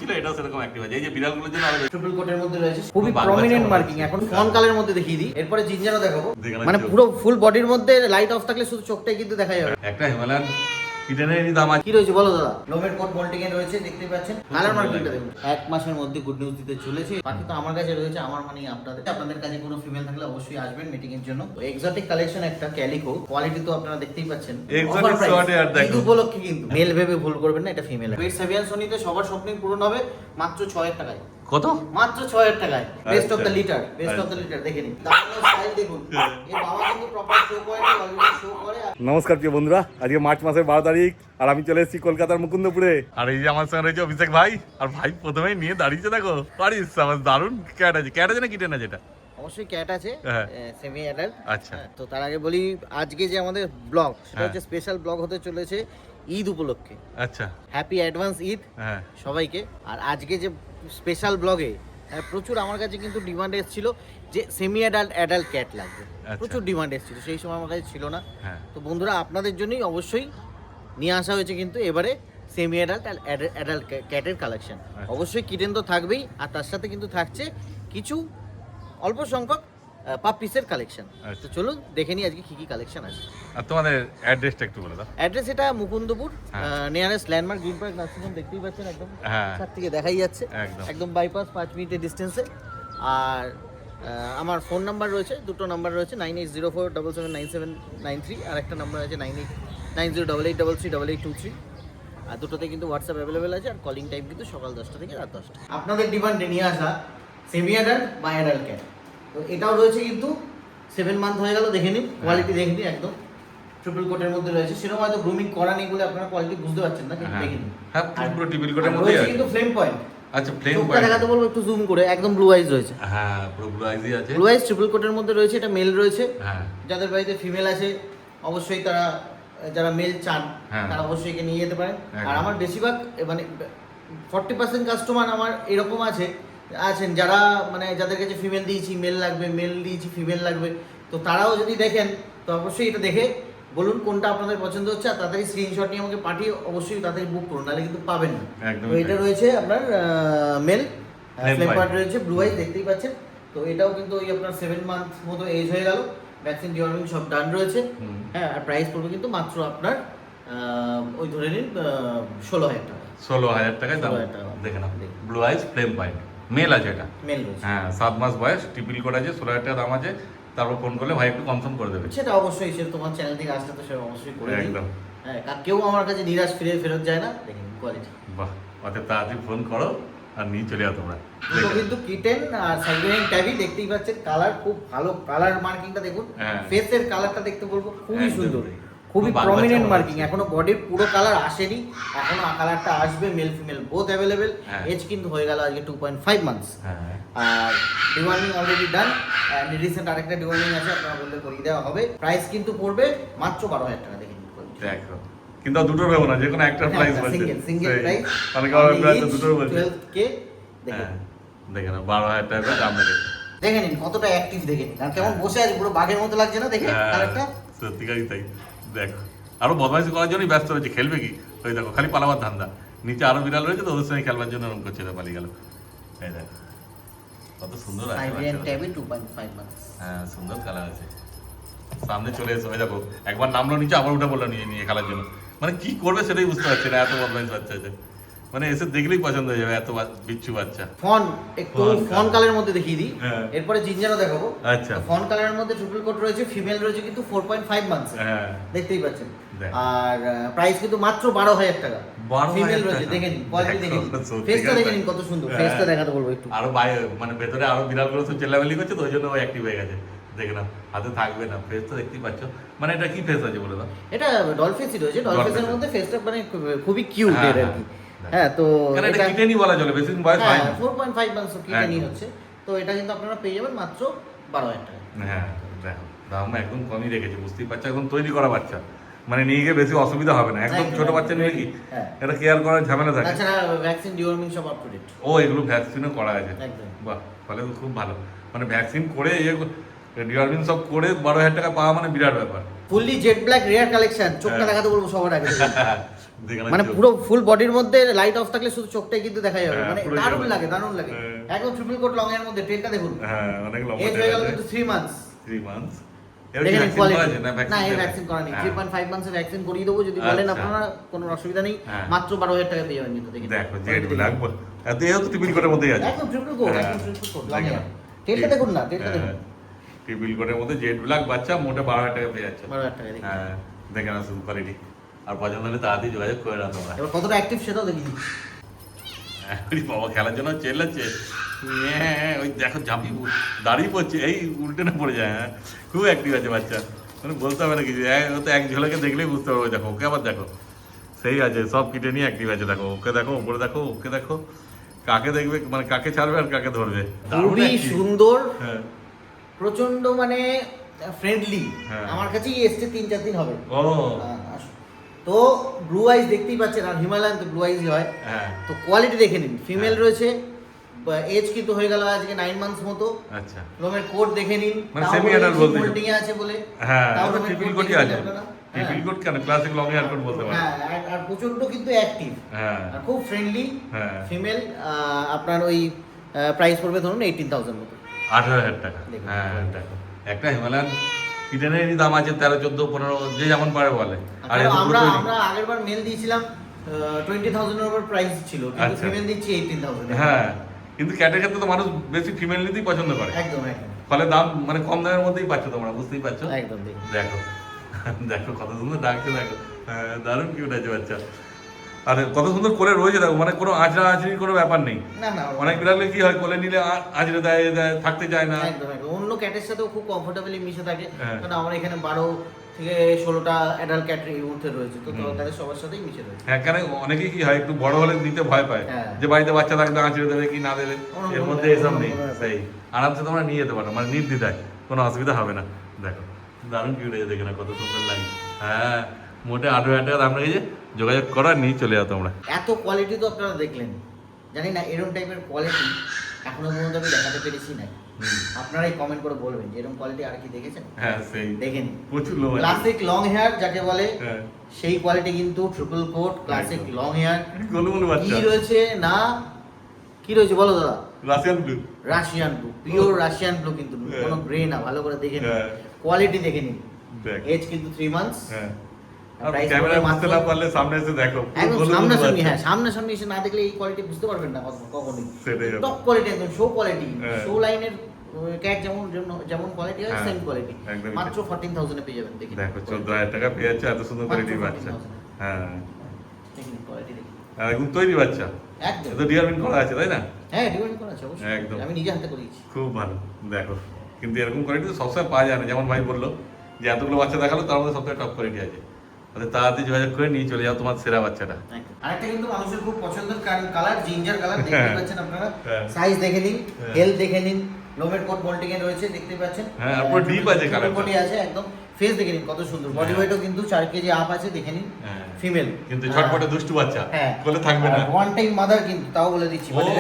ছিল, এটাও সেরকম অ্যাক্টিভ আছে। এই যে বিড়ালগুলোর জন্য আরো ট্রিপল কোটের মধ্যে রয়েছে, খুবই প্রমিনেন্ট মার্কিং। এখন ফন কালের মধ্যে দেখিয়ে দিই, এরপরে জিঞ্জারও দেখাবো। মানে পুরো ফুল বডির মধ্যে লাইট অফ থাকলে শুধু চোখটাই কিন্তু দেখা যাবে। একটা হিমালয়ান কিটেনেরই দাম আছে। কি রয়েছে বলো দাদা? লোমের কোট মোল্টিং এ রয়েছে, দেখতে পাচ্ছেন। কালার মার্কিংটা দেখুন, 1 মাসের মধ্যে গুড নিউজ দিতে চলেছে। বাকি তো আমার কাছে রয়েছে, আমার মানে আপনাদের কাছে কোনো ফিমেল থাকলে অবশ্যই আসবেন মিটিং এর জন্য। এক্সোটিক কালেকশন একটা ক্যালিকো, কোয়ালিটি তো আপনারা দেখতেই পাচ্ছেন। এক্সোটিক শর্টে আর দেখো, এই উপলক্ষে কিন্তু মেল ভেবে ভুল করবেন না, এটা ফিমেল। পেট সেভিয়ান সোনিতে সবার স্বপ্নই পূরণ হবে মাত্র 6000 টাকায়। কত? মাত্র 6000 টাকায়। Best of the litre, best of the litre দেখে নিন। দাঁড়ানোর স্টাইল দেখুন, এই বাবা কিন্তু প্রপার শো করে, অলরেডি শো করে। নমস্কার প্রিয় বন্ধুরা, আজকে মার্চ মাসের 12 তারিখ আর আমি চলে এসেছি কলকাতার মুকুন্দপুরে। আর এই যে আমার সঙ্গে রয়েছে অভিষেক ভাই, আর ভাই প্রথমেই নিয়ে দাঁড়িয়েছে, দেখো পারিস আমার দারুণ ক্যাট আছে না কিটেন আছে এটা? অবশ্যই ক্যাট আছে, হ্যাঁ। Semi adult. আচ্ছা। তো তার আগে বলি, আজকে যে আমাদের ব্লগ, সেটা হ্যাঁ। হচ্ছে স্পেশাল ব্লগ হতে চলেছে ঈদ উপলক্ষে। আচ্ছা। হ্যাপি অ্যাডভান্স ঈদ হ্যাঁ। সবাইকে। আর আজকে যে স্পেশাল ব্লগে প্রচুর আমার কাছে কিন্তু ডিমান্ড এসেছিল যে সেমি অ্যাডাল্ট ক্যাট লাগবে। আচ্ছা। প্রচুর ডিমান্ড এসেছিল, সেই সময় আমার কাছে ছিল না। হ্যাঁ। তো বন্ধুরা, আপনাদের জন্যই অবশ্যই নিয়ে আসা হয়েছে কিন্তু এবারে সেমি অ্যাডাল্ট ক্যাটের কালেকশন। আচ্ছা। অবশ্যই কিটেন তো থাকবেই, আর তার সাথে কিন্তু থাকছে কিছু অল্প সংখ্যক পাপিসের কালেকশন। আচ্ছা। তো চলুন দেখে নিই আজকে কি কি কালেকশন আছে। আর তোমাদের অ্যাড্রেসটা একটু বলে দাও। অ্যাড্রেস এটা মুকুন্দপুর, হ্যাঁ। Nearest landmark green park nursing home, দেখতেই পাচ্ছেন একদম হ্যাঁ। সাত থেকে দেখাই যাচ্ছে, একদম। একদম বাইপাস 5 মিনিটের ডিস্টেন্সে। আর আমার ফোন নাম্বার রয়েছে, দুটো নাম্বার রয়েছে, 9804779793, আর একটা নাম্বার আছে 989088338823। আর দুটোতে কিন্তু হোয়াটসঅ্যাপ অ্যাভেলেবেল আছে। আর কলিং টাইম কিন্তু সকাল 10টা থেকে রাত 10টা। আপনাদের ডিমান্ডে নিয়ে আসা সেমি অ্যাডাল্ট বা অ্যাডাল্ট ক্যাট, তো এটাও রয়েছে কিন্তু 7 মান্থ হয়ে গেল, দেখে নিন কোয়ালিটি, দেখে নিন একদম ট্রিপল কোটের মধ্যে রয়েছে। সেরকম হয়তো গ্রুমিং করা নেই বলে আপনারা কোয়ালিটি বুঝতে পারছেন না, কিন্তু দেখে নিন। হ্যাঁ, পুরো ট্রিপল কোটের আর মধ্যেই রয়েছে আছে কিন্তু ফ্লেম পয়েন্ট। আচ্ছা, ফ্লেম চোখটা পয়েন্ট দেখাতে বলবো একটু জুম করে, একদম ব্লু আইজ রয়েছে। হ্যাঁ, পুরো ব্লু আইজই আছে। ব্লু আইজ ট্রিপল কোটের মধ্যে রয়েছে, এটা মেল রয়েছে। হ্যাঁ। যাদের বাড়িতে ফিমেল আছে অবশ্যই তারা, যারা মেল চান হ্যাঁ। তারা অবশ্যই একে নিয়ে যেতে পারেন। একদম। আর আমার বেশিরভাগ মানে 40% কাস্টমার আমার এরকম আছেন যারা মানে যাদের কাছে ফিমেল দিয়েছি মেল লাগবে, মেল দিয়েছি ফিমেল লাগবে। তো তারাও যদি দেখেন তো অবশ্যই এটা দেখে বলুন কোনটা আপনাদের পছন্দ হচ্ছে, আর তাড়াতাড়ি স্ক্রিনশট নিয়ে আমাকে পাঠিয়ে অবশ্যই তাড়াতাড়ি বুক করুন, নাহলে কিন্তু পাবেন না। একদম তো এটা তাই। রয়েছে আপনার male Flame flame point। Part রয়েছে, ব্লু আইজ দেখতেই পাচ্ছেন। তো এটাও কিন্তু ওই আপনার 7 মান্থ মতো এজ হয়ে গেল, ভ্যাকসিন ডিওয়ার্মিং সব ডান রয়েছে। হুম। হ্যাঁ, আর প্রাইস পড়বে কিন্তু মাত্র আপনার ওই ধরে নিন 16,000 টাকা। 16,000 টাকায় দাম। 16,000 টাকা। দেখে নাও, blue eyes flame point male আছে এটা। মেল রয়েছে। হ্যাঁ, 7 মাস বয়স, ট্রিপল কোড আছে, 16,000 টাকা দাম আছে। তারপর ফোন করলে ভাই একটু কনফার্ম করে দেবে। সেটা অবশ্যই, সে তোমার চ্যানেল থেকে আসলে তো সে অবশ্যই করে দিই। একদম। হ্যাঁ, কেউ আমার কাছে নিরাশ ফেরত যায় না, দেখেন কোয়ালিটি। বাহ, অতএব তাড়াতাড়ি ফোন করো আর নিয়ে চলে যাও তোমরা। দুটো কিন্তু কিটেন আর সাইবেরিয়ান ট্যাবি, দেখতেই পাচ্ছেন কালার খুব ভালো, কালার মার্কিংটা দেখুন। হ্যাঁ। ফেসের কালারটা দেখতে বলবো খুবই একদম। সুন্দর, খুবই বাল প্রমিনেন্ট বাচ্চা মার্কিং। মনে হচ্ছে। এখনো বডির পুরো কালার আসেনি, এখনো কালারটা আসবে। Male female both available. হ্যাঁ। এজ কিন্তু হয়ে গেল আজকে 2.5 মান্থস। হ্যাঁ। আর deworming already done, and recent আরেকটা ডিওয়ার্মিং আছে, আপনারা বললে করিয়ে দেওয়া হবে। প্রাইস কিন্তু পড়বে মাত্র 12,000 টাকা, দেখে নিন quality। দেখো, কিন্তু দুটোর ভেবো না, যে কোনো একটা প্রাইস বলছে। সিঙ্গেল প্রাইস, অনেকে আবার প্রাইস দুটোর বলছে। 12K। হ্যাঁ, দেখে নাও 12,000 টাকা দাম রেখে। দেখে নিন কতটা অ্যাক্টিভ, দেখে নিন। আর কেমন বসে আছে, পুরো বাঘের মতো লাগছে না দেখে হ্যাঁ, কালারটা। সত্যিকারই তাই। দেখো, আরো বদমাইশি করার জন্যই ব্যস্ত রয়েছে, খেলবে কি? ওই দেখো, খালি পালাবার ধান্দা। নিচে আরো বিড়াল রয়েছে, তো ওদের সঙ্গে খেলবার জন্য এরকম করছে, পালিয়ে গেল। এই দেখো কত সুন্দর আছে সাইবেরিয়ান বাচ্চাটা। Tabby 2.5 months. হ্যাঁ, সুন্দর কালার আছে। সামনে চলে এসো, ওই দেখো একবার নামলো নিচে, আবার উঠে বললো নিয়ে খেলার জন্য। মানে কি করবে সেটাই বুঝতে পারছি না, এত বদমাইশ বাচ্চা আছে। মানে এসে দেখলেই পছন্দ হয়ে যাবে, এত বিচ্ছু বাচ্চা। ফন একটু ফন কালারের মধ্যে দেখিয়ে দিই, হ্যাঁ। এরপরে জিঞ্জারও দেখাবো। আচ্ছা। ফন কালারের মধ্যে ট্রিপল কোট রয়েছে, ফিমেল রয়েছে কিন্তু 4.5 মান্থস, হ্যাঁ, দেখতেই পাচ্ছেন। দেখ। আর প্রাইস কিন্তু মাত্র 12,000 টাকা। 12,000 ফিমেল রয়েছে, টাকা। দেখে নিন কোয়ালিটি, দেখে নিন দেখো, সত্যি ফেসটা কথা। দেখে নিন কত সুন্দর। হ্যাঁ। ফেসটা দেখাতে বলবো একটু। আরো বাইরে মানে ভেতরে আরো বিড়ালগুলো তো চেল্লাবেলি করছে, তো ওই জন্য ও অ্যাক্টিভ হয়ে গেছে। দেখে না, হাতে থাকবে না, ফেস তো দেখতেই পাচ্ছ। মানে এটা কি ফেস আছে বলে দাও? এটা ডলফিসই রয়েছে, ডলফিসের ডলফিস। মধ্যে ফেসটা মানে খুবই কিউট হ্যাঁ, এর আর কি। হ্যাঁ, তো কেন এটা কিটেনই বলা চলে, বেশি দিন বয়স হ্যাঁ, হয়নি। 4.5 মান্থস কিটেনই একদম। হচ্ছে। তো এটা কিন্তু আপনারা পেয়ে যাবেন মাত্র 12,000 টাকা। হ্যাঁ, দেখো দাম একদম কমই রেখেছে, বুঝতেই পারছো। এখন তৈরি করা বাচ্চা, মানে নিয়ে গিয়ে বেশি অসুবিধা হবে না। একদম ছোট বাচ্চা নিয়ে কি হ্যাঁ। এটা কেয়ার করার ঝামেলা থাকে। তাছাড়া ভ্যাকসিন ডিওয়ার্মিং সব আপ টু ডেট। ও এগুলো ভ্যাকসিনও করা আছে। একদম। বাহ, তাহলে তো খুব ভালো। মানে ভ্যাকসিন করে ডিওয়ার্মিং সব করে 12,000 টাকা পাওয়া মানে বিরাট ব্যাপার। Fully jet black rare collection. চোখটা হ্যাঁ। দেখাতে বলবো সবার আগে। দেখে না মানে চোখ। পুরো ফুল বডির মধ্যে লাইট অফ থাকলে শুধু চোখটাই কিন্তু দেখা যাবে, হ্যাঁ, মানে পুরো দারুণ যাবে। লাগে দারুণ লাগে। হ্যাঁ। একদম ট্রিপল কোট লং এর মধ্যে ট্রেনটা দেখুন, হ্যাঁ অনেক লম্বা এজ হয়ে গেল কিন্তু 3 মান্থস। 3 মান্থস দেখেন কোয়ালিটি, না না এই ভ্যাকসিন ভ্যাকসিন করা নেই, হ্যাঁ। 3.5 মান্থসের ভ্যাকসিন করিয়ে দেবো যদি বলেন আচ্ছা। আপনারা, কোনো অসুবিধা নেই। হ্যাঁ। মাত্র 12,000 টাকা পেয়ে যাবেন কিন্তু দেখেন। দেখো জেড ব্ল্যাক এত এও তো টিপিল কোটের মধ্যেই আছে একদম ট্রিপল কোট, হ্যাঁ। একদম ট্রিপল কোট লং দেখেন। এর। টেলটা দেখুন না, টেলটা দেখুন, টিপিল কোটের মধ্যে জেড ব্ল্যাক বাচ্চা মোটে 12,000 টাকা পেয়ে যাচ্ছে 12,000 টাকা দেখুন। হ্যাঁ দেখে না শুধু কোয়ালিটি। আর পছন্দ হলে তাড়াতাড়ি যোগাযোগ করে না তোমরা। এবার কতটা অ্যাক্টিভ সেটাও দেখি। আরে বাবা খেলার জন্য চেল্লাচ্ছে, হ্যাঁ ওই দেখো ঝাঁপি দাঁড়িয়ে পড়ছে, এই উল্টে না পড়ে যায়। হ্যাঁ খুব অ্যাক্টিভ আছে বাচ্চা, মানে বলতে হবে না কিছু, ও তো এক ঝলকে দেখলেই বুঝতে পারবে। দেখো ওকে আবার দেখো, সেই আছে সব কিটে নিয়ে অ্যাক্টিভ আছে। দেখো ওকে দেখো, উপরে দেখো, ওকে দেখো, কাকে দেখবে মানে কাকে ছাড়বে আর কাকে ধরবে। দারুণ খুবই active। সুন্দর, হ্যাঁ প্রচন্ড মানে ফ্রেন্ডলি। হ্যাঁ। আমার কাছেই এসছে 3-4 দিন হবে। ও তো ব্লু আইজ দেখতেই পাচ্ছেন, আর হিমালয়ান তো ব্লু আইজই হয়। হ্যাঁ তো কোয়ালিটি দেখে নিন, ফিমেল হ্যাঁ। রয়েছে, এজ কিন্তু হয়ে গেল আজকে 9 মান্থস মতো। আচ্ছা লোমের কোট দেখে নিন, মানে তাও semi বলে adult দিচ্ছি বলতে molding এ আছে বলে। হ্যাঁ তাও ওটা লোমের ট্রিপল coat কোটই দেখে আছে। নিন আপনারা। ট্রিপল কোট কেন ক্লাসিক লং হেয়ার কোট বলতে পারে। হ্যাঁ, আর প্রচন্ড কিন্তু অ্যাক্টিভ, হ্যাঁ আর খুব ফ্রেন্ডলি হ্যাঁ ফিমেল। আপনার ওই প্রাইস পড়বে ধরুন 18,000 মতো। 18,000 টাকা। দেখুন। হ্যাঁ দেখো একটা হিমালয়ান কিটেনেরই দাম আছে 13, 14, 15 যে যেমন পারে বলে। আর এত আমরা তৈরি। আমরা আগেরবার মেল দিয়েছিলাম 20,000 এর উপর প্রাইস ছিল, কিন্তু আচ্ছা। ফিমেল দিচ্ছি 18,000 হ্যাঁ কিন্তু ক্যাটের ক্ষেত্রে তো মানুষ বেশি ফিমেল নিতেই পছন্দ করে, একদম একদম ফলে দাম মানে কম দামের মধ্যেই পাচ্ছ তোমরা, বুঝতেই পারছো। একদম দেখুন। দেখো দেখো কত সুন্দর ডাকছে, দেখো হ্যাঁ দারুণ কিউট আছে বাচ্চা। আর কত সুন্দর করে রয়েছে দেখো, মানে কোনো আঁচড়া আঁচড়ির কোনো ব্যাপার নেই। না না অনেক বিড়ালে কি হয় কোলে নিলে আঁচড়ে দেয় দেয়, থাকতে চায় না। একদম একদম অন্য ক্যাটের সাথেও খুব কমফোর্টেবলি মিশে থাকে। হ্যাঁ। কারণ আমার এখানে 12 থেকে 16টা অ্যাডাল্ট ক্যাট এই মুহূর্তে রয়েছে, তো হুম। তাদের সবার সাথেই মিশে রয়েছে। হ্যাঁ কেন অনেকেই কি হয় একটু বড় হলে নিতে ভয় পায়, হ্যাঁ। যে বাড়িতে বাচ্চা থাকবে আঁচড়ে দেবে কি না দেবে, কোনো এর কোনো মধ্যে ব্যাপার, এসব কোনো নেই। কোনো ব্যাপার। সেই আরামসে তোমরা নিয়ে যেতে পারো, মানে নির্দ্বিধায়, কোনো অসুবিধা হবে না। দেখো দারুণ কিউট আছে, দেখে না কত সুন্দর লাগে। হ্যাঁ মোটে 18,000 টাকা দাম রেখেছে, যোগাযোগ করো আর নিয়ে চলে যাও তোমরা। এত কোয়ালিটি তো আপনারা দেখলেন, জানি না এরকম টাইপের কোয়ালিটি এখনো পর্যন্ত আমি দেখাতে পেরেছি না। হুম। আপনারাই কমেন্ট করে বলবেন যে এরকম কোয়ালিটি আর কি দেখেছেন। হ্যাঁ সেই দেখেন প্রচুর লোক আছে। ক্লাসিক লং হেয়ার যাকে বলে, হ্যাঁ সেই কোয়ালিটি কিন্তু ট্রিপল কোট ক্লাসিক একদম। Long hair. গোলমোল বাচ্চা, কি রয়েছে না কি রয়েছে বলো দাদা? Russian blue. Russian blue, pure Russian blue, কিন্তু হ্যাঁ। কোনো গ্রে না, ভালো করে দেখে নিন, হ্যাঁ। কোয়ালিটি দেখে নিন। দেখ এজ কিন্তু 3 মান্থস। হ্যাঁ আর আর price ক্যামেরায় পড়বে বুঝতে মাত্র- না পারলে সামনে এসে দেখো, পুরো একদম গোলমোল সামনাসামনি, বাচ্চা। হ্যাঁ সামনাসামনি এসে না দেখলে এই কোয়ালিটি বুঝতে পারবেন না কখনোই। সেটাই হবে। টপ কোয়ালিটি, একদম শো কোয়ালিটি, হ্যাঁ। শো লাইনের ক্যাট যেমন যেমন কোয়ালিটি হয় হ্যাঁ, সেম কোয়ালিটি। একদমই মাত্র 14,000 এ পেয়ে যাবেন দেখুন। দেখো 14,000 টাকা পেয়ে যাচ্ছে, এত সুন্দর মাত্র কোয়ালিটির বাচ্চা। 14,000 হ্যাঁ দেখুন কোয়ালিটি দেখুন। আর একদম তৈরি বাচ্চা, একদম এত ডিয়ারমিন করা আছে তাই না? হ্যাঁ ডিমান্ড করা আছে অবশ্যই, একদম। আমি নিজে হাতে করিয়েছি। খুব ভালো। দেখো কিন্তু এরকম কোয়ালিটি তো সবসময় পাওয়া যায় না, যেমন ভাই বললো যে এতগুলো বাচ্চা দেখালো তার মধ্যে সবথেকে টপ কোয়ালিটি আছে, তাহলে তাড়াতাড়ি যোগাযোগ করে নিয়ে চলে যাও তোমার সেরা বাচ্চাটা। একদম। আরেকটা কিন্তু মানুষের খুব পছন্দের কালার, জিঞ্জার কালার, দেখতে হ্যাঁ। পাচ্ছেন আপনারা। হ্যাঁ। সাইজ দেখে নিন, হ্যাঁ। হেলথ দেখে নিন, লোমের কোট মোল্ডিং এ রয়েছে দেখতে পাচ্ছেন। হ্যাঁ, আর পুরো deep আছে colour টা। কোটি আছে একদম। ফেস দেখে নিন কত সুন্দর, বডি হ্যাঁ। ওয়েটও কিন্তু 4 কেজি আপ আছে, দেখে নিন। হ্যাঁ। ফিমেল কিন্তু ছটপটে দুষ্টু বাচ্চা, হ্যাঁ কোলে থাকবে না। ওয়ান টাইম মাদার কিন্তু, তাও বলে দিচ্ছি, মানে ও।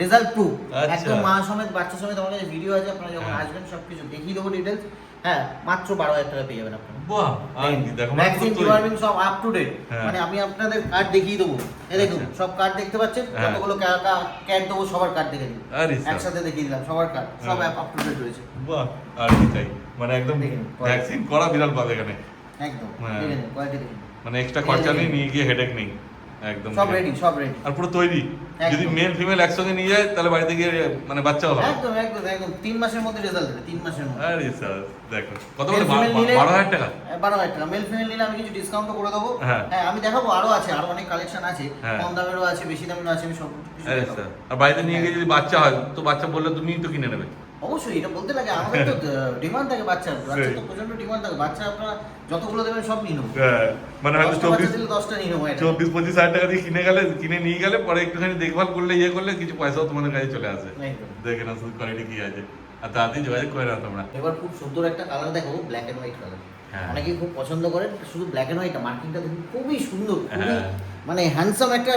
Result proof. আচ্ছা। একদম মা সমেত বাচ্চা সমেত আমাদের ভিডিও আছে, আপনারা যখন হ্যাঁ। আসবেন সবকিছু দেখিয়ে দেবো ডিটেলস। হ্যাঁ মাত্র 12,000 টাকা পেয়ে যাবেন আপনারা। বাহ আর কি দেখো ভ্যাকসিন মাত্র ডিওয়ার্মিং সব আপ টু ডেট। হ্যাঁ। মানে আমি আপনাদের কার্ড দেখিয়ে দেবো, এই দেখুন আচ্ছা। সব কার্ড দেখতে পাচ্ছেন, হ্যাঁ। কতগুলো ক্যাট দেবো, সবার কার্ড দেখে দিন, আরে স্যার। একসাথে দেখিয়ে দিলাম সবার কার্ড, সব হ্যাঁ। আপ টু ডেট রয়েছে। বাহ আর কি চাই, মানে একদম দেখুন, ভ্যাকসিন করা বিড়াল পাবে এখানে, একদম হ্যাঁ। দেখে নিন কোয়ালিটি দেখুন, মানে এক্সট্রা খরচা নেই, নিয়ে গিয়ে হেডেক নেই, একদম সব রেডি সব রেডি। আর পুরো তৈরি। একদম। যদি মেল ফিমেল একসঙ্গে নিয়ে যায় তাহলে বাড়িতে গিয়ে মানে বাচ্চাও হবে। একদম একদম একদম 3 মাসের মধ্যে রেজাল্ট দেবে, 3 মাসের মধ্যে। আরে স্যার দেখো কত Male বলে female নিলে- 12,000 টাকা। 12,000 টাকা। মেল ফিমেল নিলে আমি কিছু ডিসকাউন্টও করে দেবো। হ্যাঁ। হ্যাঁ আমি দেখাবো, আরো আছে, আরো অনেক কালেকশন আছে, হ্যাঁ। কম দামেরও আছে, বেশি দামেরও আছে, আমি সব কিছু আরে দেখাবো। স্যার আর বাড়িতে নিয়ে গিয়ে যদি বাচ্চা হয় তো বাচ্চা বললে তুমিই তো কিনে নেবে। অবশ্যই এটা বলতে লাগে, আমাদের তো ডিমান্ড থাকে বাচ্চার, বাচ্চা তো সেই। প্রচন্ড ডিমান্ড থাকে, বাচ্চা আপনারা যতগুলো দেবেন সব নিয়ে নেবো। হ্যাঁ, মানে হয়তো 10টা বাচ্চা 24 দিলে 10টা নিয়ে নেবো এটা। 24-25 হাজার টাকা দিয়ে কিনে নিয়ে গেলে পরে একটুখানি দেখভাল করলে ইয়ে করলে কিছু পয়সাও তোমাদের কাছে চলে আসে। একদম। দেখে না শুধু কোয়ালিটি কি আছে, আর তাড়াতাড়ি যোগাযোগ করে নাও তোমরা। এবার খুব সুন্দর একটা কালার দেখো, ব্ল্যাক এন্ড হোয়াইট কালার। হ্যাঁ। অনেকেই খুব পছন্দ করেন শুধু ব্ল্যাক এন্ড হোয়াইট, মার্কিংটা দেখুন খুবই সুন্দর, খুবই হ্যাঁ। মানে হ্যান্ডসাম একটা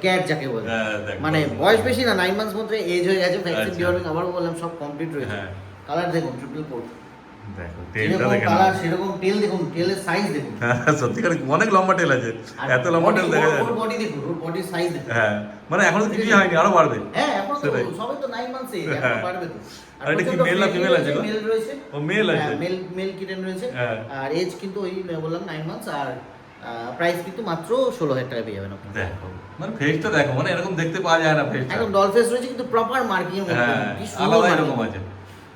ক্যাট যাকে বলে। হ্যাঁ, দেখো। মানে বয়স বেশি না, 9 মান্থস মধ্যে এজ হয়ে গেছে, ভ্যাকসিন আচ্ছা। ডিওয়ার্মিং আবারও বললাম সব কমপ্লিট রয়েছে। হ্যাঁ। কালার দেখুন ট্রিপল কোট, দেখো টেলটা যেরকম দেখে কালার সেরকম টেল দেখুন, টেলের সাইজ দেখুন। সত্যিকার অনেক লম্বা টেল আছে, আর এত লম্বা টেল দেখা যায় ওর বডি দেখুন, ওর বডির সাইজ দেখুন। হ্যাঁ মানে এখনো তো কিছুই হয়নি, আরো বাড়বে। হ্যাঁ এখন তো সেটাই। সবে তো 9 মান্থস এজ, এখন হ্যাঁ। বাড়বে তো। আর এটা কি মেল না ফিমেল আছে গো? মেল রয়েছে। ও মেল আছে। মেল মেল কিটেন রয়েছে। হ্যাঁ। আর এজ কিন্তু ওই বললাম 9 মান্থস, আর প্রাইস কিন্তু মাত্র 16,000 টাকা পেয়ে যাবেন আপনি। দেখো মানে ফেসটা দেখো, মানে এরকম দেখতে পাওয়া যায় না ফেসটা। একদম ডল ফেস রয়েছে কিন্তু প্রপার মার্কিং এর মধ্যে। হ্যাঁ কি সুন্দর আলাদা marking। এরকম আছে।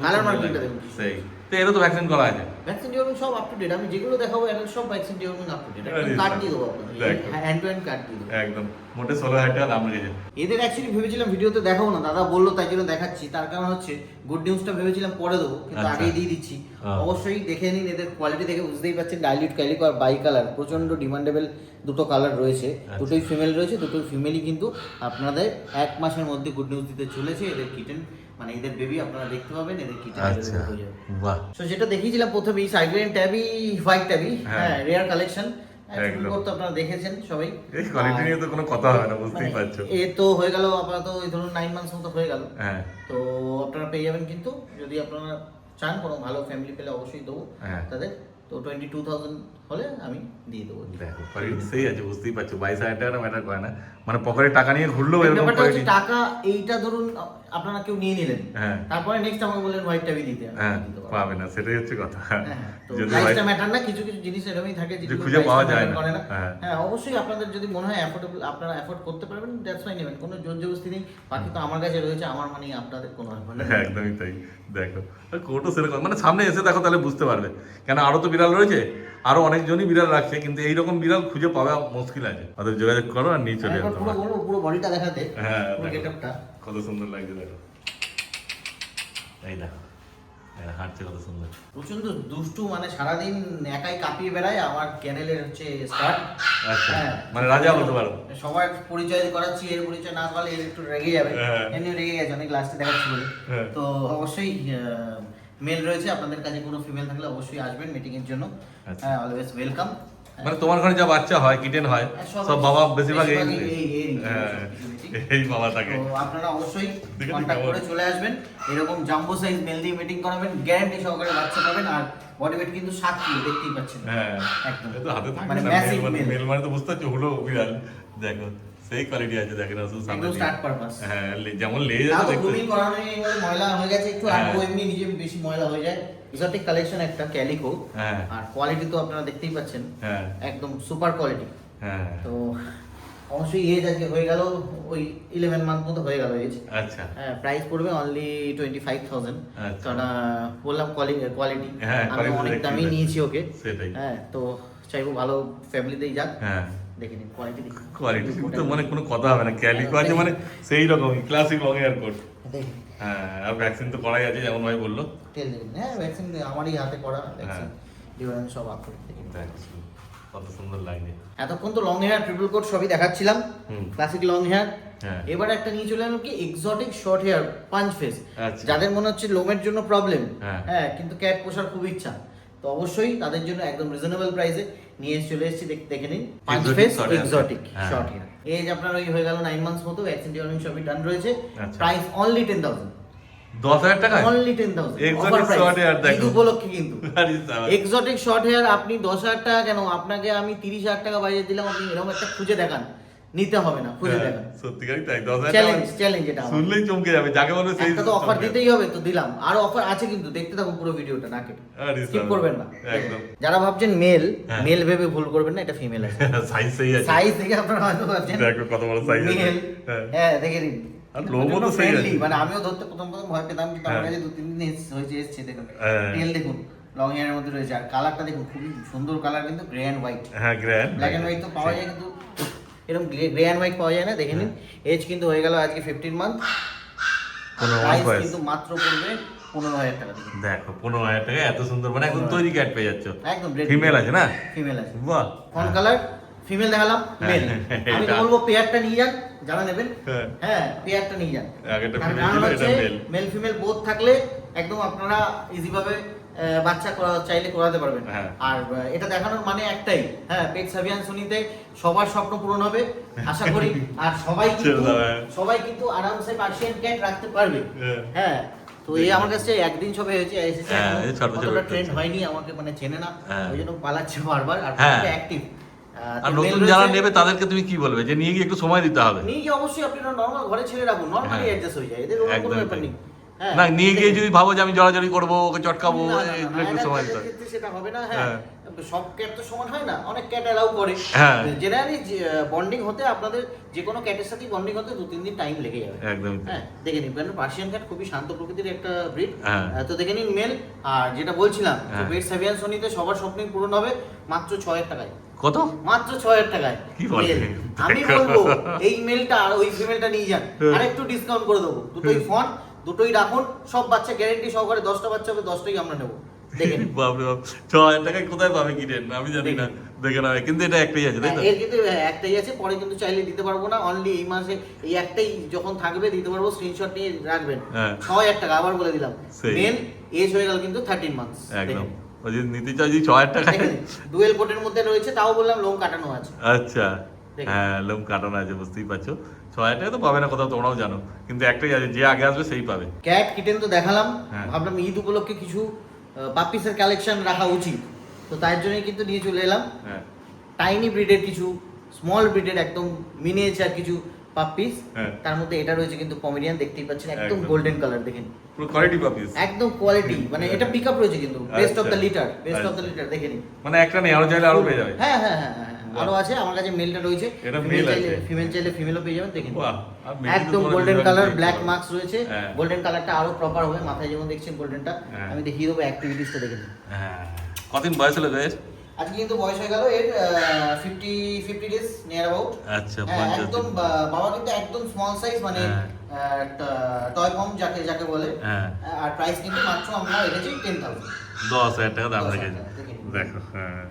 কালার মার্কিংটা দেখুন। সেই তো এরও তো ভ্যাকসিন করা আছে। ভ্যাকসিন ডিওর্মিং সব আপ টু ডেট। আমি যেগুলো দেখাবো এগুলো সব vaccine deworming up to date. আরে কার্ড দিয়ে দেবো আপনাকে, দেখো। হ্যান্ড টু হ্যান্ড কার্ড দিয়ে দেবো। একদম মোটে 16,000 টাকা দাম রেখেছে। এদের অ্যাকচুয়ালি ভেবেছিলাম ভিডিওতে দেখাবো না, দাদা বললো তাই জন্য দেখাচ্ছি। তার কারণ হচ্ছে গুড নিউজটা ভেবেছিলাম পরে দেবো, কিন্তু আচ্ছা। আগেই দিয়ে দিচ্ছি। হ্যাঁ। অবশ্যই দেখে নিন, এদের কোয়ালিটি দেখে বুঝতেই পারছেন। ডাইলিউট ক্যালিকো আর বাই কালার প্রচন্ড ডিমান্ডেবল দুটো কালার রয়েছে। আচ্ছা। দুটোই ফিমেল রয়েছে, দুটোই ফিমেলই কিন্তু আপনাদের 1 মাসের মধ্যে গুড নিউজ দিতে চলেছে। এদের কিটেন মানে এদের বেবি আপনারা দেখতে পাবেন, এদের কিটেন আচ্ছা হয়ে যাবে। বাহ তো যেটা দেখিয়েছিলাম প্রথমেই সাইগ্রেন ট্যাবি, হোয়াইট ট্যাবি, হ্যাঁ। হ্যাঁ রেয়ার কালেকশন। একদম। করতে আপনারা দেখেছেন সবাই। এই কোয়ালিটি নিয়ে তো কোনো কথা হবে না, বুঝতেই মানে পারছো। এ তো হয়ে গেল আপাতত, এই ধরুন 9 মান্থস মতো হয়ে গেল। হ্যাঁ তো আপনারা পেয়ে যাবেন, কিন্তু যদি আপনারা চান কোনো ভালো ফ্যামিলি পেলে অবশ্যই দেবো হ্যাঁ। তাদের। তো 22,000 হলে আমি দিয়ে দেবো। দেখো কোয়ালিটি সেই আছে, বুঝতেই পারছো। 22,000 টাকা ম্যাটার করে না, মানে পকেটে টাকা নিয়ে ঘুরলেও এরকম ব্যাপারটা হচ্ছে কোয়ালিটি। টাকা এইটা ধরুন আপনারা কেউ নিয়ে নিলেন, হ্যাঁ তারপরে নেক্সট আমাকে বললেন হোয়াইট ট্যাবি দিতে, আমি হ্যাঁ দিতে পারবো। পাবে না, সেটাই হচ্ছে কথা। হ্যাঁ, তো যদি প্রাইসটা ম্যাটার না, কিছু কিছু জিনিস এরকমই থাকে যে যেগুলো খুঁজে price পাওয়া টা যায় matter না। করে না। হ্যাঁ। হ্যাঁ অবশ্যই আপনাদের যদি মনে হয় অ্যাফোর্ডেবল, আপনারা অ্যাফোর্ড করতে পারবেন, দ্যাটস ওয়াই নেবেন। কোনো জোর জবরদস্তি নেই। বাকি তো আমার কাছে রয়েছে, আমার মানে আপনাদের কোনো ব্যাপার না। হ্যাঁ, একদমই তাই। দেখো আর কোটো সেরকম, মানে সামনে এসে দেখো তাহলে বুঝতে পারবে। কেন আরো তো বিড়াল রয়েছে, আরো অনেকজনই বিড়াল রাখছে, কিন্তু এইরকম বিড়াল খুঁজে পাওয়া মুশকিল আছে। ওদের যোগাযোগ করো আর নিয়ে চলে একবার যাও পুরো তোমরা। বলবো, পুরো বডিটা দেখাতে, হ্যাঁ পুরো দেখো, গেটআপটা। কত সুন্দর লাগছে দেখো। এই দেখো হাঁটছে কত সুন্দর। প্রচন্ড দুষ্টু, মানে সারাদিন একাই কাঁপিয়ে বেড়ায়। আমার ক্যানেলের হচ্ছে স্টার্ট। আচ্ছা মানে রাজা বলতে পারো। সবার পরিচয় করাচ্ছি, এর পরিচয় না করলে এর একটু রেগে যাবে। হ্যাঁ। এমনি রেগে গেছে অনেক, লাস্টে দেখাচ্ছি বলে। হ্যাঁ। তো অবশ্যই মেল রয়েছে, আপনাদের কাছে কোনো ফিমেল থাকলে অবশ্যই আসবেন মিটিং এর জন্য। আচ্ছা। হ্যাঁ অলওয়েজ ওয়েলকাম। মানে তোমার ঘরে যা বাচ্চা হয়, কিটেন হয়, সব বাবা বেশিরভাগ এই হ্যাঁ, এই বাবা থাকে। তো আপনারা অবশ্যই দেখে কন্ট্যাক্ট কেমন? করে চলে আসবেন। এরকম জাম্বো সাইজ মেল দিয়ে মিটিং করাবেন, গ্যারান্টি সহকারে বাচ্চা পাবেন। আর বডি ওয়েট কিন্তু 7 কিলো, দেখতেই পাচ্ছেন। হ্যাঁ একদম। এ তো হাতে থাকে মানে না, massive male। মেল মানে তো বুঝতে পারছো হলো বিড়াল। দেখো সেই কোয়ালিটি আছে, দেখেন আসলে সামনে একদম দিয়ে। Start purpose. হ্যাঁ যেমন লেজ তাও আছে তো দেখতে। গ্রুমিং করানো নেই বলে ময়লা হয়ে গেছে একটু, আর হ্যাঁ। ও এমনি নিজে বেশি ময়লা হয়ে যায়। এক্সোটিক কালেকশন একটা ক্যালিকো, হ্যাঁ আর কোয়ালিটি তো আপনারা দেখতেই পাচ্ছেন, হ্যাঁ একদম সুপার কোয়ালিটি। হ্যাঁ তো অবশ্যই এজ আজকে হয়ে গেল ওই 11 মান্থ মতো হয়ে গেল এজ। আচ্ছা হ্যাঁ প্রাইস পড়বে অনলি 25,000। আচ্ছা। কারণ বললাম কোয়ালিটি, হ্যাঁ, আমি quality অনেক দেখতেই দামই পাচ্ছি। নিয়েছি ওকে। সেটাই। হ্যাঁ তো চাইবো ভালো ফ্যামিলিতেই যাক। হ্যাঁ দেখে নিন কোয়ালিটি দেখুন। কোয়ালিটি তো মানে কোনো কথা হবে না, ক্যালিকো আছে মানে সেই রকমই ক্লাসিক লং হেয়ার কোট। দেখে নিন। হ্যাঁ আর ভ্যাকসিন তো করাই আছে যেমন ভাই বললো। তেল দেখুন। হ্যাঁ ভ্যাকসিন আমারই হাতে করা ভ্যাকসিন, ডিভাইন সব আপলোড দেখে নিন। দেখো কত সুন্দর লাগছে। এতক্ষণ তো লং হেয়ার ট্রিপল কোট সবই দেখাচ্ছিলাম, হুম। Classic long hair. হ্যাঁ। এবার একটা নিয়ে চলে এলাম কি exotic short hair punch face. আচ্ছা। যাদের মনে হচ্ছে লোমের জন্য প্রবলেম, হ্যাঁ। হ্যাঁ কিন্তু ক্যাট পোষার খুব ইচ্ছা, তো অবশ্যই তাদের জন্য একদম রিজনেবল প্রাইসে নিয়ে চলে এসেছি। দেখে নিন punch Exotic face short hair। Exotic হ্যাঁ। Short hair. এজ আপনার ওই হয়ে গেল 9 মান্থস মতো, ভ্যাকসিন ডিওর্মিং সবই ডান রয়েছে। আচ্ছা। Price only 10,000। 10,000 টাকা অনলি 10,000 Exotic short hair দেখো। ঈদ উপলক্ষে কিন্তু আরে সাবাস। এক্সোটিক শর্ট হেয়ার আপনি 10,000 টাকা কেন, আপনাকে আমি 30,000 টাকা বাইরে দিলাম, আপনি এরকম একটা খুঁজে দেখান, নিতে হবে না, খুঁজে হ্যাঁ, দেখান। সত্যিকারই তাই 10,000 চ্যালেঞ্জ টাকা চ্যালেঞ্জ এটা আমার। শুনলেই চমকে যাবে, যাকে বলবে সেই একটা তো অফার দিতেই হবে, তো দিলাম। আরো অফার আছে কিন্তু, দেখতে থাকুন পুরো ভিডিওটা, না কেটে আরে স্কিপ সাবাস। করবেন না। একদম যারা ভাবছেন মেল, হ্যাঁ। মেল ভেবে ভুল করবেন না, এটা ফিমেল আছে। সাইজ সেই আছে। সাইজ থেকে আপনারা হয়তো ভাবছেন দেখো কত বড় size আছে। মেল। হ্যাঁ। হ্যাঁ দেখে নিন। আর লোমও তো সেই Friendly, আছে। মানে আমিও ধরতে প্রথম ভয় পেতাম, কিন্তু আমার হ্যাঁ। কাছে 2-3 দিন এসছে দেখুন। হ্যাঁ। তেল দেখুন লং হেয়ারের মধ্যে রয়েছে, আর কালারটা দেখুন খুবই সুন্দর কালার, কিন্তু গ্রে অ্যান্ড হোয়াইট। হ্যাঁ গ্র্যান্ড ব্ল্যাক অ্যান্ড হোয়াইট তো পাওয়া যায়, কিন্তু এরকম গ্রে অ্যান্ড হোয়াইট পাওয়া যায় না। দেখে নিন এজ কিন্তু হয়ে গেল আজকে 15 মান্থ। 15 মাস প্রাইস বয়স। কিন্তু মাত্র পড়বে 15,000 টাকা দিয়ে। দেখো 15,000 টাকা এত সুন্দর, মানে একদম তৈরি ক্যাট পেয়ে যাচ্ছ। একদম ফিমেল আছে না? ফিমেল আছে। বাহ কোন কালার? ফিমেল দেখালাম, মেল। আমি তো এটা- বলবো পেয়ারটা নিয়ে যান যারা নেবেন। হ্যাঁ। হ্যাঁ পেয়ারটা নিয়ে যান। আগেরটা তার female কারণ ছিল, হচ্ছে এটা male। মেল ফিমেল বোথ থাকলে একদম আপনারা ইজি ভাবে বাচ্চা চাইলে করাতে পারবেন। হ্যাঁ। আর এটা দেখানোর মানে একটাই, হ্যাঁ পেট সাভিয়ান শুনিতে সবার স্বপ্ন পূরণ হবে আশা করি। আর সবাই কিন্তু ছেড়ে দাও, হ্যাঁ। সবাই কিন্তু আরামসে পার্সিয়ান ক্যাট রাখতে পারবে। হ্যাঁ। হ্যাঁ তো এই আমার কাছে একদিন সবে হয়েছে এসেছে, হ্যাঁ, এই ছোট ছোট অতটা ট্রেন্ড বাচ্চা। হয়নি, আমাকে মানে চেনে না, হ্যাঁ। ওই জন্য পালাচ্ছে বারবার, আর হ্যাঁ। অ্যাক্টিভ। আর নতুন যারা নেবে তাদেরকে তুমি কি বলবে যে নিয়ে গিয়ে একটু সময় দিতে হবে? নিয়ে গিয়ে অবশ্যই আপনি নর্মাল ঘরে ছেড়ে রাখুন, নর্মালি হ্যাঁ। অ্যাডজাস্ট হয়ে যায়, এদের ওরকম কোনো একদমই ব্যাপার তাই। নেই। হ্যাঁ, না নিয়ে গিয়ে যদি ভাবো যে আমি জড়াজড়ি করবো, ওকে চটকাবো, না, না, না, এগুলো না, একটু adult সময় cat দিতে এর হবে। ক্ষেত্রে সেটা হবে না। হ্যাঁ, হ্যাঁ। সব ক্যাট তো সমান হয় না, অনেক ক্যাট অ্যালাউ করে। হ্যাঁ। জেনারেলি বন্ডিং হতে আপনাদের যে কোনো ক্যাটের সাথেই বন্ডিং হতে 2-3 দিন টাইম লেগে যাবে। একদমই তাই। হ্যাঁ, দেখে নিন, কারণ পার্সিয়ান ক্যাট খুবই শান্ত প্রকৃতির একটা ব্রিড। হ্যাঁ। তো দেখে নিন মেল। আর যেটা বলছিলাম, হ্যাঁ। পেট সেভিয়ান সোনিতে সবার স্বপ্নই পূরণ হবে মাত্র 6,000 টাকায়। কত? মাত্র 6,000 টাকায় কি বলে? মেল। আমি বলবো এই মেলটা আর ওই ফিমেলটা নিয়ে যান, আর একটু ডিসকাউন্ট করে দেবো। দুটোই ফোন, দুটোই রাখুন, সব বাচ্চা গ্যারেন্টি সহকারে, 10টা বাচ্চা হবে, 10টাই আমরা নেবো। দেখে নিন। বাপরে বাপ, 6,000 টাকায় কোথায় পাবে কিনেন আমি জানি না, দেখে নেবে। কিন্তু এটা একটাই আছে তাই তো? এর কিন্তু একটাই আছে, পরে কিন্তু চাইলে দিতে পারবো না, অনলি এই মাসে এই একটাই যখন থাকবে দিতে পারবো, স্ক্রিনশট নিয়ে রাখবেন। হ্যাঁ। 6,000 টাকা, আবার বলে দিলাম। সেই। মেল এজ হয়ে গেল কিন্তু 13 মান্থস। একদম। ও যদি নিতে চাই যে 6,000 টাকায়। ডুয়েল কোটের মধ্যে রয়েছে, তাও বললাম লোম কাটানো আছে। আচ্ছা, দেখুন। হ্যাঁ লোম কাটানো আছে, বুঝতেই পারছো। 6,000 টাকা তো পাবে না কোথাও, তোমরাও জানো। কিন্তু একটাই আছে, যে আগে আসবে সেই পাবে। ক্যাট কিটেন তো দেখালাম, হ্যাঁ। ভাবলাম ঈদ উপলক্ষে কিছু পাপিসের কালেকশন রাখা উচিত, তো তার জন্যই কিন্তু নিয়ে চলে এলাম হ্যাঁ। টাইনি ব্রিডের কিছু, স্মল ব্রিডের একদম মিনিয়েচার কিছু পাপিস। হ্যাঁ। তার মধ্যে এটা রয়েছে কিন্তু পমেরিয়ান, দেখতেই পাচ্ছেন একদম একদম। গোল্ডেন কালার, দেখেন পুরো কোয়ালিটি পাপিস। একদম কোয়ালিটি, মানে এটা পিকআপ রয়েছে কিন্তু বেস্ট অফ আচ্ছা। The litre, best of the আচ্ছা। লিটার, দেখে নিন। মানে একটা নেই, আরো চাইলে আরো পেয়ে যাবে। হ্যাঁ হ্যাঁ হ্যাঁ হ্যাঁ, আরো আছে আমার কাছে, মেলটা রয়েছে, এটা ফিমেল male চাইলে আছে। ফিমেল চাইলে ফিমেলও পেয়ে যাবেন, দেখে নিন। বাহ, আর male তো একদম তোমরা গোল্ডেন বেশিরভাগ কালার, দেখতে ব্ল্যাক পাবে। মার্কস রয়েছে, হ্যাঁ। গোল্ডেন কালারটা আরো প্রপার হবে, মাথায় যেমন দেখছেন গোল্ডেনটা, হ্যাঁ। আমি দেখিয়ে দেবো অ্যাক্টিভিটিসটা, দেখে নিন। হ্যাঁ। কতদিন বয়স হলো এর? আজকে কিন্তু বয়স হয়ে গেল এর 50 ডেজ নিয়ার অ্যাবাউট। আচ্ছা, 50 একদম দিন। বাবা কিন্তু একদম স্মল সাইজ, মানে হ্যাঁ। টয় ফর্ম যাকে বলে। হ্যাঁ। আর প্রাইস কিন্তু মাত্র আমরা রেখেছি 10,000। 10,000 টাকা দাম 10,000 রেখেছে। টাকা, দেখে নিন। দেখো, হ্যাঁ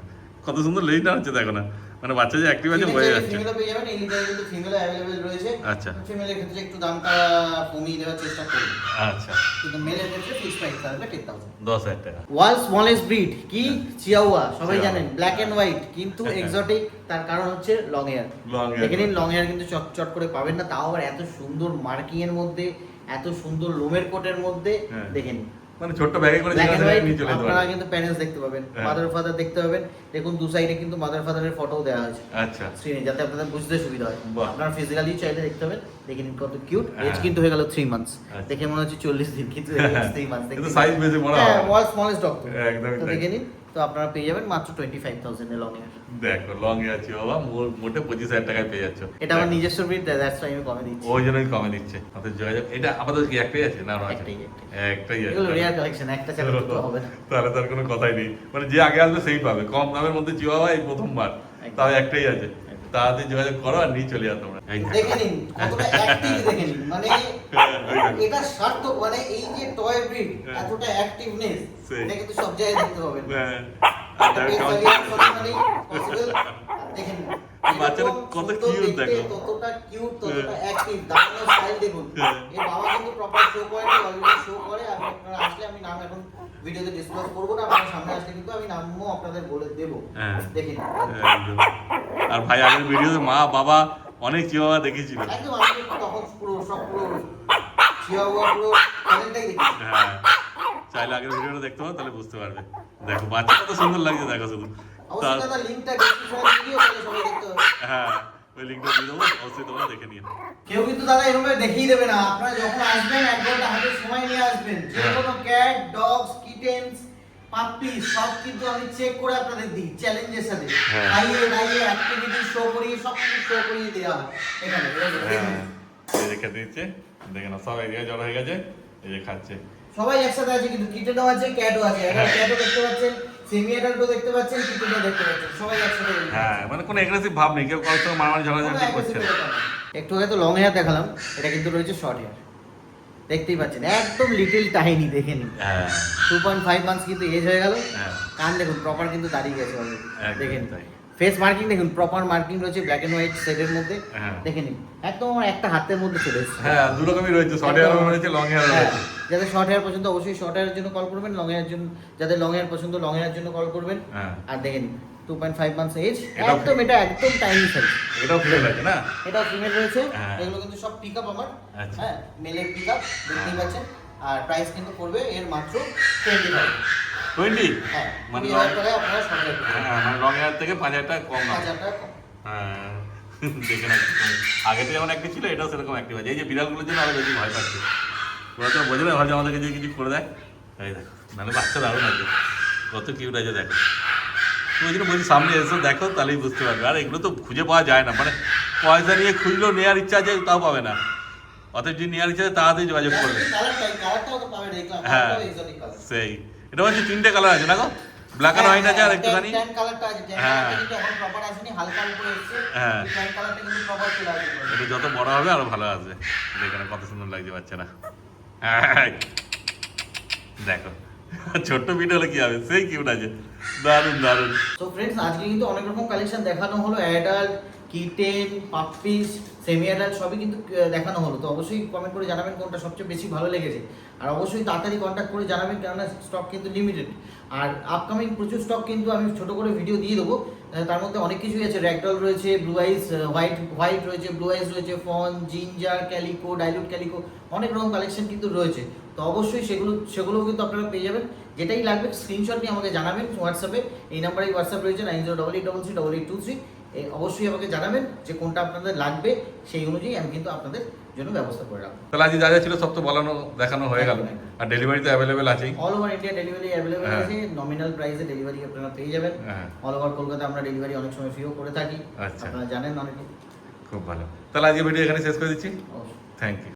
কত সুন্দর লেজটা হচ্ছে, দেখো না, মানে বাচ্চা যে অ্যাক্টিভ আছে বোঝা যাচ্ছে। ফিমেলও পেয়ে যাবেন, এই লিটারে কিন্তু ফিমেলও অ্যাভেলেবেল রয়েছে। আচ্ছা। ফিমেলের ক্ষেত্রে একটু দামটা কমিয়ে দেওয়ার চেষ্টা করব, আচ্ছা, কিন্তু মেলের ক্ষেত্রে ফিক্স প্রাইস থাকবে 10,000। 10,000 টাকা। ওয়ার্ল্ড স্মলেস্ট ব্রিড কি? চিয়াওয়া, সবাই চিয়াওয়া। জানেন, ব্ল্যাক এন্ড হোয়াইট, কিন্তু এক্সোটিক, তার কারণ হচ্ছে লং হেয়ার। Long hair। দেখে নিন, লং হেয়ার কিন্তু চট করে পাবেন না, তাও আবার এত সুন্দর মার্কিং এর মধ্যে, এত সুন্দর লোমের কোটের মধ্যে। হ্যাঁ। দেখে নিন, মানে ছোট্ট ব্যাগে করে ব্ল্যাক এন্ড যেখানে হোয়াইট, নিয়ে চলে যেতে আপনারা পারে। কিন্তু প্যারেন্টস দেখতে পাবেন, হ্যাঁ। মাদার ফাদার দেখতে পাবেন। দেখুন দু সাইডে কিন্তু মাদার ফাদারের ফটোও দেওয়া হয়েছে আচ্ছা, স্ক্রিনে, যাতে আপনাদের বুঝতে সুবিধা হয়। বাহ। আপনারা ফিজিক্যালি চাইলে দেখতে পাবেন, দেখে নিন কত কিউট। এজ হ্যাঁ। কিন্তু হয়ে গেল 3 মান্থস, আচ্ছা। দেখে মনে হচ্ছে 40 দিন, কিন্তু 3 মান্থস। কিন্তু size বেশি বড় হ্যাঁ, হবে। World smallest dog. একদমই তো তাই। দেখে নিন, তো আপনারা পেয়ে যাবেন মাত্র 25,000 এ লং হেয়ার। দেখো লং এ আছে বাবা, মোটে 25,000 টাকায় পেয়ে যাচ্ছ। এটা আমার নিজস্ব ব্রিড, দ্যাটস ওয়াই আমি কমে দিচ্ছি। ওই জন্যই কমে দিচ্ছে। আমাদের যোগাযোগ, এটা আপাতত কি একটাই আছে না আরো আছে? একটাই। একটাই আছে। এগুলো রেয়ার কালেকশন, একটা ছাড়া দুটো হবে না। তাহলে তার কোনো কথাই নেই, মানে যে আগে আসবে সেই পাবে। কম দামের মধ্যে চিওয়াওয়া এই প্রথমবার, একদম। তাও একটাই আছে। তাড়াতাড়ি যোগাযোগ করো আর নিয়ে চলে যাও তোমরা। এই দেখো। দেখে নিন কতটা অ্যাক্টিভ, দেখে নিন, মানে এটা সার্থক, মানে এই যে টয় ব্রিড, এতটা অ্যাক্টিভনেস, সেই। এটা কিন্তু সব জায়গায় দেখতে পাবেন। হ্যাঁ। আর এটা দেখো পেস কেমন- ভ্যারিয়েন্ট মানেই possible। দেখেন, বাচ্চাটা এরকম কত সুন্দর cute দেখতে, দেখো। ততটা কিউট, ততটা অ্যাক্টিভ, দাঁড়ানোর স্টাইল দেখুন। হ্যাঁ। এর বাবা কিন্তু প্রপার শো করে, অলরেডি শো করে। আপনি আপনারা আসলে, আমি নাম এখন ভিডিওতে ডিসক্লোজ করব না, আপনার সামনে আসলে কিন্তু আমি নামও আপনাদের বলে দেব। হ্যাঁ। দেখেন একদম। আর ভাই আগের ভিডিওতে মা বাবা অনেক চিওয়াওয়া দেখিয়েছিল। একদম, আমি কিন্তু তখন পুরো চিয়াওয়া পুরো চ্যানেলটাই দেখেছি। হ্যাঁ, চাইলে আগের ভিডিওটা দেখতে পারো, তাহলে বুঝতে পারবে। দেখো বাচ্চা কত সুন্দর লাগছে, দেখো শুধু। অবশ্যই দাদা লিংকটা ডেসক্রিপশনে দিয়ে দিও, তাহলে সবাই দেখতে পাবে। হ্যাঁ, ওই লিঙ্কটা দিয়ে দেবো, অবশ্যই তোমরা দেখে নিও। কেউ কিন্তু দাদা এরকম দেখিয়ে দেবে না, আপনারা যখন আসবেন 1 ঘন্টা হাতে সময় নিয়ে আসবেন। যে হ্যাঁ। কোনো ক্যাট, ডগস, কিটেন্স, পাপি সব কিন্তু আমি চেক করে আপনাদের দিই চ্যালেঞ্জের সাথে। হ্যাঁ। খাইয়ে অ্যাক্টিভিটি শো করিয়ে সব কিছু শো করিয়ে দেওয়া হয় এখানে। হ্যাঁ, এই যে খেতে দিচ্ছে, দেখে না সব এরিয়া জড়ো হয়ে গেছে, এই যে খাচ্ছে। সবাই একসাথে আছে, কিন্তু কিটেনও আছে, ক্যাটও আছে। এখানে ক্যাটও দেখতে পাচ্ছেন, সেমি অ্যাডাল্টও দেখতে পাচ্ছেন, কিটেনও দেখতে পাচ্ছেন, সবাই একসাথে। হ্যাঁ, মানে কোনো এগ্রেসিভ ভাব নেই, কেউ কারোর সঙ্গে মারামারি ঝগড়াঝাটি করছে না। একটু আগে তো লং হেয়ার দেখালাম, এটা কিন্তু রয়েছে শর্ট হেয়ার, দেখতেই পাচ্ছেন একদম লিটল টাইনি। দেখে নিন, হ্যাঁ, 2.5 মান্থস কিন্তু এজ হয়ে গেল। হ্যাঁ, কান দেখুন প্রপার কিন্তু দাঁড়িয়ে গেছে অলরেডি, একদম দেখেন। তাই। ফেস মার্কিং দেখুন, প্রপার মার্কিং রয়েছে ব্ল্যাক এন্ড হোয়াইট শেডের মধ্যে। হ্যাঁ। দেখে নিন, একদম আমার একটা হাতের মধ্যে চলে এসেছে। হ্যাঁ, দু রকমই রয়েছে, শর্ট হেয়ারও রয়েছে, লং হেয়ারও হ্যাঁ, রয়েছে। যাদের শর্ট হেয়ার পছন্দ অবশ্যই শর্ট হেয়ারের জন্য কল করবেন, লং হেয়ার জন্য, যাদের লং হেয়ার পছন্দ লং হেয়ারের জন্য কল করবেন। হ্যাঁ। আর দেখেন 2.5 মান্থস এজ, এটাও একদম এটা একদম টাইনি সাইজ। এটাও ফিরে লাগে না? এটাও ফিমেল রয়েছে। হ্যাঁ। এগুলো কিন্তু সব পিকআপ আমার। আচ্ছা। হ্যাঁ, মেলের পিকআপ দেখতেই পাচ্ছেন। আর প্রাইস কিন্তু পড়বে এর মাত্র 20,000। 20? হ্যাঁ, মানে 20,000 টাকায় আপনারা সঙ্গে পেয়ে যাবেন। হ্যাঁ, মানে রং এর থেকে 5,000 টাকা কম না। 5,000 টাকা কম। হ্যাঁ, দেখে না আগে তো যেমন অ্যাক্টিভ ছিল এটাও সেরকম অ্যাক্টিভ আছে। এই যে বিড়ালগুলোর জন্য আরো বেশি ভয় পাচ্ছে। ওরা তো বোঝে না, ভাবছে আমাদেরকে যে কিছু করে দেয়। এই দেখো, নাহলে বাচ্চা দারুণ আছে, কত কিউট আছে দেখো। তো ওই জন্য বলছি সামনে এসো দেখো, তাহলেই বুঝতে পারবে। আর এগুলো তো খুঁজে পাওয়া যায় না, মানে পয়সা নিয়ে খুঁজলেও নেওয়ার ইচ্ছা আছে তাও পাবে না। অতএব যদি নেওয়ার ইচ্ছা আছে তাড়াতাড়ি যোগাযোগ করবে। কালারটাও তো পাবেন, এই হ্যাঁ, কালারটাও এক্সোটিক কালার। সেই এটা হচ্ছে 3টে কালার আছে না গো, ব্ল্যাক আর হোয়াইট আছে আর একটুখানি। ট্যান কালারটা আছে, ট্যান হ্যাঁ। কালারটা কিন্তু এখন প্রপার আসেনি, হালকা উপরে এসেছে। হ্যাঁ। ট্যান কালারটা কিন্তু প্রপার চলে আসবে। এটা যত বড় হবে আরো ভালো আসবে। দেখেন কত সুন্দর লাগছে বাচ্চারা। হ্যাঁ, দেখো ছোট্ট পিঠ হলে কি হবে, সেই কিউট আছে, দারুণ দারুণ। তো ফ্রেন্ডস, আজকে কিন্তু অনেক রকম কালেকশন দেখানো হলো, অ্যাডাল্ট, কিটেন, পাপ্পিস, সেমি অ্যাডাল্ট সবই কিন্তু দেখানো হলো। তো অবশ্যই কমেন্ট করে জানাবেন কোনটা সবচেয়ে বেশি ভালো লেগেছে। আর অবশ্যই তাড়াতাড়ি কন্ট্যাক্ট করে জানাবেন, কেননা স্টক কিন্তু লিমিটেড। আর আপকামিং প্রচুর স্টক কিন্তু আমি ছোট করে ভিডিও দিয়ে দেবো। তার মধ্যে অনেক কিছুই আছে, র্যাগডল রয়েছে, ব্লু আইস, হোয়াইট রয়েছে, ব্লু আইস রয়েছে, fawn, ginger, calico, dilute calico, অনেক রকম কালেকশন কিন্তু রয়েছে। তো অবশ্যই সেগুলোও কিন্তু আপনারা পেয়ে যাবেন। যেটাই লাগবে স্ক্রিনশট নিয়ে আমাকে জানাবেন হোয়াটসঅ্যাপে। এই নাম্বারেই হোয়াটসঅ্যাপ রয়েছে 9088338823। অবশ্যই আমাকে জানাবেন যে কোনটা আপনাদের লাগবে, সেই অনুযায়ী আমি কিন্তু আপনাদের জন্য ব্যবস্থা করে রাখবো। তাহলে আজ যা যা ছিল সব তো বলানো দেখানো হয়ে গেল। আর ডেলিভারি তো অ্যাভেলেবেল আছেই। All over India delivery available হ্যাঁ। আছে, নমিনাল প্রাইসে ডেলিভারি আপনারা পেয়ে যাবেন। হ্যাঁ। অল ওভার কলকাতা আমরা ডেলিভারি অনেক সময় ফ্রিও করে থাকি, আচ্ছা। আপনারা জানেন অনেকে। খুব ভালো, তাহলে আজকে ভিডিও এখানে শেষ করে দিচ্ছি। অবশ্যই। Thank you.